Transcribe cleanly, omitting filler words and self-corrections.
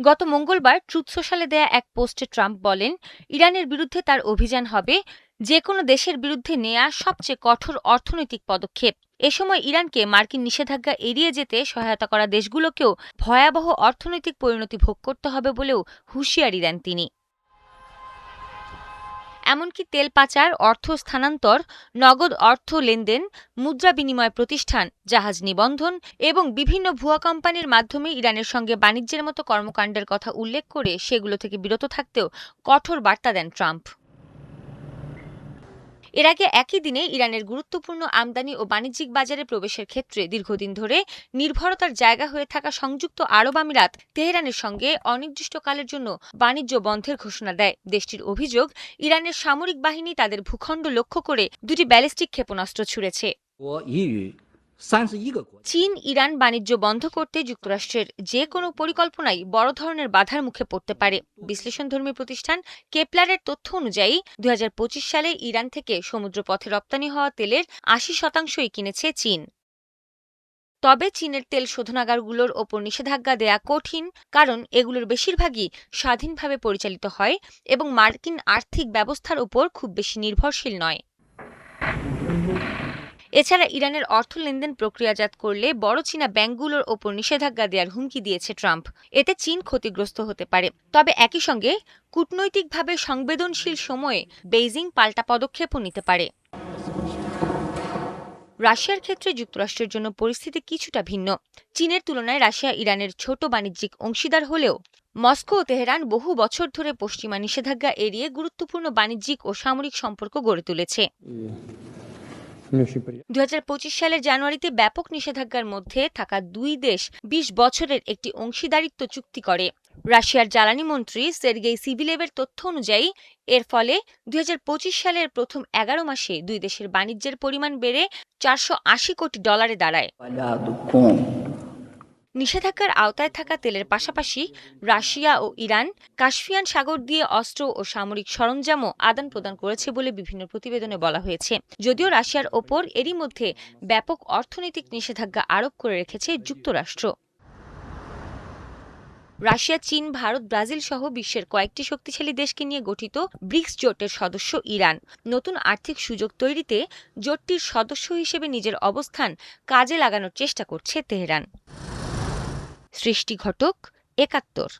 গত মঙ্গলবার ট্রুথ সোশ্যালে দেয়া এক পোস্টে ট্রাম্প বলেন, ইরানের বিরুদ্ধে তার অভিযান হবে যেকোনো দেশের বিরুদ্ধে নেয়া সবচেয়ে কঠোর অর্থনৈতিক পদক্ষেপ। এ সময় ইরানকে মার্কিন নিষেধাজ্ঞা এড়িয়ে যেতে সহায়তা করা দেশগুলোকেও ভয়াবহ অর্থনৈতিক পরিণতি ভোগ করতে হবে বলেও হুঁশিয়ারি দেন তিনি। এমনকি তেল পাচার, অর্থ স্থানান্তর, নগদ অর্থ লেনদেন, মুদ্রা বিনিময় প্রতিষ্ঠান, জাহাজ নিবন্ধন এবং বিভিন্ন ভুয়া কোম্পানির মাধ্যমে ইরানের সঙ্গে বাণিজ্যের মতো কর্মকাণ্ডের কথা উল্লেখ করে সেগুলো থেকে বিরত থাকতেও কঠোর বার্তা দেন ট্রাম্প। এর আগে একই দিনে ইরানের গুরুত্বপূর্ণ আমদানি ও বাণিজ্যিক বাজারে প্রবেশের ক্ষেত্রে দীর্ঘদিন ধরে নির্ভরতার জায়গা হয়ে থাকা সংযুক্ত আরব আমিরাত তেহরানের সঙ্গে অনির্দিষ্টকালের জন্য বাণিজ্য বন্ধের ঘোষণা দেয়। দেশটির অভিযোগ, ইরানের সামরিক বাহিনী তাদের ভূখণ্ড লক্ষ্য করে দুটি ব্যালিস্টিক ক্ষেপণাস্ত্র ছুড়েছে। চীন ইরান বাণিজ্য বন্ধ করতে যুক্তরাষ্ট্রের যে কোনো পরিকল্পনাই বড় ধরনের বাধার মুখে পড়তে পারে। বিশ্লেষণধর্মী প্রতিষ্ঠান কেপলারের তথ্য অনুযায়ী ২০২৫ সালে ইরান থেকে সমুদ্রপথে রপ্তানি হওয়া তেলের ৮০% কিনেছে চীন। তবে চীনের তেল শোধনাগারগুলোর ওপর নিষেধাজ্ঞা দেয়া কঠিন, কারণ এগুলোর বেশিরভাগই স্বাধীনভাবে পরিচালিত হয় এবং মার্কিন আর্থিক ব্যবস্থার উপর খুব বেশি নির্ভরশীল নয়। এছাড়া ইরানের অর্থ লেনদেন প্রক্রিয়াজাত করলে বড় চীনা ব্যাংকগুলোর ওপর নিষেধাজ্ঞা দেওয়ার হুমকি দিয়েছে ট্রাম্প। এতে চীন ক্ষতিগ্রস্ত হতে পারে। তবে একই সঙ্গে কূটনৈতিকভাবে সংবেদনশীল সময়ে বেইজিং পাল্টা পদক্ষেপও নিতে পারে। রাশিয়ার ক্ষেত্রে যুক্তরাষ্ট্রের জন্য পরিস্থিতি কিছুটা ভিন্ন। চীনের তুলনায় রাশিয়া ইরানের ছোট বাণিজ্যিক অংশীদার হলেও মস্কো ও তেহরান বহু বছর ধরে পশ্চিমা নিষেধাজ্ঞা এড়িয়ে গুরুত্বপূর্ণ বাণিজ্যিক ও সামরিক সম্পর্ক গড়ে তুলেছে। ২০২৫ সালের জানুয়ারিতে ব্যাপক নিষেধাজ্ঞার মধ্যে থাকা দুই দেশ ২০ বছরের একটি অংশীদারিত্ব চুক্তি করে। রাশিয়ার জ্বালানি মন্ত্রী সের্গেই সিভিলেভের তথ্য অনুযায়ী এর ফলে ২০২৫ সালের প্রথম ১১ মাসে দুই দেশের বাণিজ্যের পরিমাণ বেড়ে $৪৮০ কোটি দাঁড়ায়। নিষেধাজ্ঞার আওতায় থাকা তেলের পাশাপাশি রাশিয়া ও ইরান কাস্পিয়ান সাগর দিয়ে অস্ত্র ও সামরিক সরঞ্জামও আদান প্রদান করেছে বলে বিভিন্ন প্রতিবেদনে বলা হয়েছে। যদিও রাশিয়ার ওপর এরই মধ্যে ব্যাপক অর্থনৈতিক নিষেধাজ্ঞা আরোপ করে রেখেছে যুক্তরাষ্ট্র। রাশিয়া, চীন, ভারত, ব্রাজিল সহ বিশ্বের কয়েকটি শক্তিশালী দেশকে নিয়ে গঠিত ব্রিক্স জোটের সদস্য ইরান নতুন আর্থিক সুযোগ তৈরিতে জোটটির সদস্য হিসেবে নিজের অবস্থান কাজে লাগানোর চেষ্টা করছে তেহরান। সৃষ্টি ঘটক, ৭১।